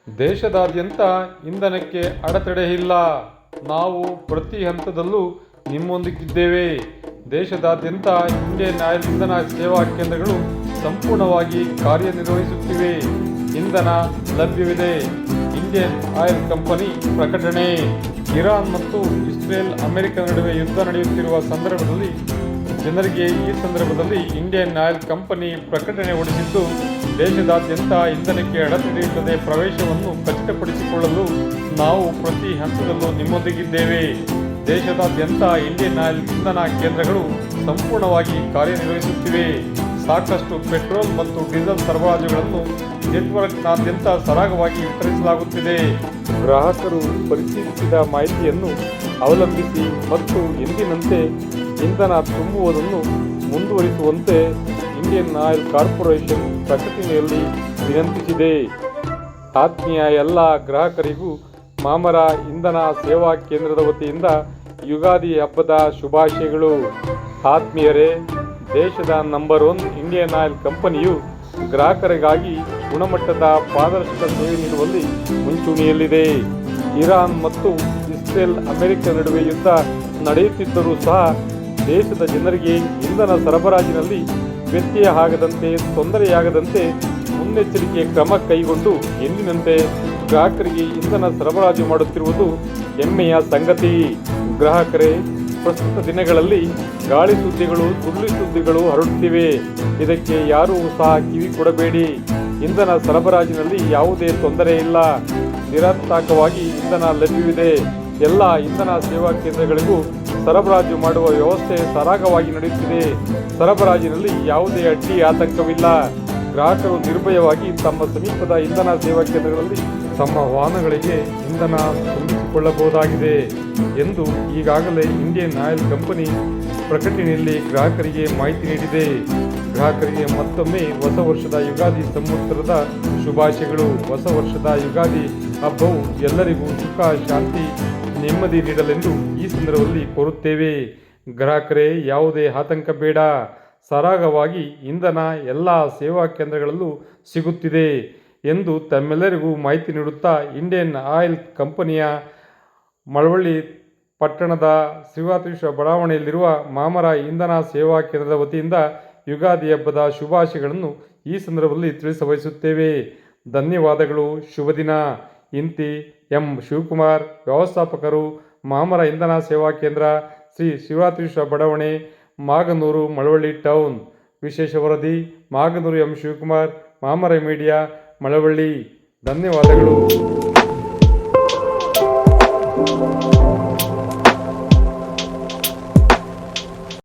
ದೇಶದಾದ್ಯಂತ ಇಂಧನಕ್ಕೆ ಅಡೆತಡೆ ಇಲ್ಲ. ನಾವು ಪ್ರತಿ ಹಂತದಲ್ಲೂ ನಿಮ್ಮೊಂದಿಗಿದ್ದೇವೆ. ದೇಶದಾದ್ಯಂತ ಇಂಡಿಯನ್ ಆಯಿಲ್ ಇಂಧನ ಸೇವಾ ಕೇಂದ್ರಗಳು ಸಂಪೂರ್ಣವಾಗಿ ಕಾರ್ಯನಿರ್ವಹಿಸುತ್ತಿವೆ. ಇಂಧನ ಲಭ್ಯವಿದೆ. ಇಂಡಿಯನ್ ಆಯಿಲ್ ಕಂಪನಿ ಪ್ರಕಟಣೆ. ಇರಾನ್ ಮತ್ತು ಇಸ್ರೇಲ್ ಅಮೆರಿಕ ನಡುವೆ ಯುದ್ಧ ನಡೆಯುತ್ತಿರುವ ಸಂದರ್ಭದಲ್ಲಿ ಜನರಿಗೆ ಈ ಸಂದರ್ಭದಲ್ಲಿ ಇಂಡಿಯನ್ ಆಯಿಲ್ ಕಂಪನಿ ಪ್ರಕಟಣೆ ಹೊರಡಿಸಿದ್ದು, ದೇಶದಾದ್ಯಂತ ಇಂಧನಕ್ಕೆ ಅಡೆತಡೆಯಿಲ್ಲದೆ ಪ್ರವೇಶವನ್ನು ಖಚಿತಪಡಿಸಿಕೊಳ್ಳಲು ನಾವು ಪ್ರತಿ ಹಂತದಲ್ಲೂ ನಿಮ್ಮೊಂದಿಗಿದ್ದೇವೆ. ದೇಶದಾದ್ಯಂತ ಇಂಡಿಯನ್ ಆಯಿಲ್ ಇಂಧನ ಕೇಂದ್ರಗಳು ಸಂಪೂರ್ಣವಾಗಿ ಕಾರ್ಯನಿರ್ವಹಿಸುತ್ತಿವೆ. ಸಾಕಷ್ಟು ಪೆಟ್ರೋಲ್ ಮತ್ತು ಡೀಸೆಲ್ ಸರಬರಾಜುಗಳನ್ನು ನೆಟ್ವರ್ಕ್ನಾದ್ಯಂತ ಸರಾಗವಾಗಿ ವಿತರಿಸಲಾಗುತ್ತಿದೆ. ಗ್ರಾಹಕರು ಪರಿಶೀಲಿಸಿದ ಮಾಹಿತಿಯನ್ನು ಅವಲಂಬಿಸಿ ಮತ್ತು ಎಂದಿನಂತೆ ಇಂಧನ ತುಂಬುವುದನ್ನು ಮುಂದುವರಿಸುವಂತೆ ಇಂಡಿಯನ್ ಆಯಿಲ್ ಕಾರ್ಪೊರೇಷನ್ ಪ್ರಕಟಣೆಯಲ್ಲಿ ವಿನಂತಿಸಿದೆ. ಆತ್ಮೀಯ ಎಲ್ಲ ಗ್ರಾಹಕರಿಗೂ ಮಾಮರ ಇಂಧನ ಸೇವಾ ಕೇಂದ್ರದ ವತಿಯಿಂದ ಯುಗಾದಿ ಹಬ್ಬದ ಶುಭಾಶಯಗಳು. ಆತ್ಮೀಯರೇ, ದೇಶದ ನಂಬರ್ 1 ಇಂಡಿಯನ್ ಆಯಿಲ್ ಕಂಪನಿಯು ಗ್ರಾಹಕರಿಗಾಗಿ ಗುಣಮಟ್ಟದ ಪಾರದರ್ಶಕ ಸೇವೆ ನೀಡುವಲ್ಲಿ ಮುಂಚೂಣಿಯಲ್ಲಿದೆ. ಇರಾನ್ ಮತ್ತು ಇಸ್ರೇಲ್ ಅಮೆರಿಕ ನಡುವೆ ಯುದ್ಧ ನಡೆಯುತ್ತಿದ್ದರೂ ಸಹ ದೇಶದ ಜನರಿಗೆ ಇಂಧನ ಸರಬರಾಜಿನಲ್ಲಿ ವ್ಯತ್ಯಯ ಆಗದಂತೆ, ತೊಂದರೆಯಾಗದಂತೆ ಮುನ್ನೆಚ್ಚರಿಕೆ ಕ್ರಮ ಕೈಗೊಂಡು ಎಂದಿನಂತೆ ಗ್ರಾಹಕರಿಗೆ ಇಂಧನ ಸರಬರಾಜು ಮಾಡುತ್ತಿರುವುದು ಹೆಮ್ಮೆಯ ಸಂಗತಿ. ಗ್ರಾಹಕರೇ, ಪ್ರಸ್ತುತ ದಿನಗಳಲ್ಲಿ ಗಾಳಿ ಸುದ್ದಿಗಳು, ಸುಳ್ಳು ಸುದ್ದಿಗಳು ಹರಡುತ್ತಿವೆ. ಇದಕ್ಕೆ ಯಾರೂ ಸಹ ಕಿವಿ ಕೊಡಬೇಡಿ. ಇಂಧನ ಸರಬರಾಜಿನಲ್ಲಿ ಯಾವುದೇ ತೊಂದರೆ ಇಲ್ಲ. ನಿರಾತಂಕವಾಗಿ ಇಂಧನ ಲಭ್ಯವಿದೆ. ಎಲ್ಲ ಇಂಧನ ಸೇವಾ ಕೇಂದ್ರಗಳಿಗೂ ಸರಬರಾಜು ಮಾಡುವ ವ್ಯವಸ್ಥೆ ಸರಾಗವಾಗಿ ನಡೆಯುತ್ತಿದೆ. ಸರಬರಾಜಿನಲ್ಲಿ ಯಾವುದೇ ಅಡ್ಡಿ ಆತಂಕವಿಲ್ಲ. ಗ್ರಾಹಕರು ನಿರ್ಭಯವಾಗಿ ತಮ್ಮ ಸಮೀಪದ ಇಂಧನ ಸೇವಾ ಕೇಂದ್ರಗಳಲ್ಲಿ ತಮ್ಮ ವಾಹನಗಳಿಗೆ ಇಂಧನ ತುಂಬಿಸಿಕೊಳ್ಳಬಹುದಾಗಿದೆ ಎಂದು ಈಗಾಗಲೇ ಇಂಡಿಯನ್ ಆಯಿಲ್ ಕಂಪನಿ ಪ್ರಕಟಣೆಯಲ್ಲಿ ಗ್ರಾಹಕರಿಗೆ ಮಾಹಿತಿ ನೀಡಿದೆ. ಗ್ರಾಹಕರಿಗೆ ಮತ್ತೊಮ್ಮೆ ಹೊಸ ವರ್ಷದ ಯುಗಾದಿ ಸಂವತ್ಸರದ ಶುಭಾಶಯಗಳು. ಹೊಸ ವರ್ಷದ ಯುಗಾದಿ ಹಬ್ಬವು ಎಲ್ಲರಿಗೂ ಸುಖ, ಶಾಂತಿ, ನೆಮ್ಮದಿ ನೀಡಲೆಂದು ಈ ಸಂದರ್ಭದಲ್ಲಿ ಕೋರುತ್ತೇವೆ. ಗ್ರಾಹಕರೇ, ಯಾವುದೇ ಆತಂಕ ಬೇಡ. ಸರಾಗವಾಗಿ ಇಂಧನ ಎಲ್ಲ ಸೇವಾ ಕೇಂದ್ರಗಳಲ್ಲೂ ಸಿಗುತ್ತಿದೆ ಎಂದು ತಮ್ಮೆಲ್ಲರಿಗೂ ಮಾಹಿತಿ ನೀಡುತ್ತಾ, ಇಂಡಿಯನ್ ಆಯಿಲ್ ಕಂಪನಿಯ ಮಳವಳ್ಳಿ ಪಟ್ಟಣದ ಶ್ರೀವಾತ್ರೀಶ್ವರ ಬಡಾವಣೆಯಲ್ಲಿರುವ ಮಾಮರ ಇಂಧನ ಸೇವಾ ಕೇಂದ್ರದ ವತಿಯಿಂದ ಯುಗಾದಿ ಹಬ್ಬದ ಶುಭಾಶಯಗಳನ್ನು ಈ ಸಂದರ್ಭದಲ್ಲಿ ತಿಳಿಸಬಯಸುತ್ತೇವೆ. ಧನ್ಯವಾದಗಳು. ಶುಭ ದಿನ. ಇಂತಿ ಎಂ ಶಿವಕುಮಾರ್, ವ್ಯವಸ್ಥಾಪಕರು, ಮಾಮರ ಇಂಧನ ಸೇವಾ ಕೇಂದ್ರ, ಶ್ರೀ ಶಿವರಾತ್ರೀಶ್ವರ ಬಡಾವಣೆ, ಮಾಗನೂರು, ಮಳವಳ್ಳಿ ಟೌನ್. ವಿಶೇಷ ವರದಿ ಮಾಗನೂರು ಎಂ ಶಿವಕುಮಾರ್, ಮಾಮರ ಮೀಡಿಯಾ, ಮಳವಳ್ಳಿ. ಧನ್ಯವಾದಗಳು.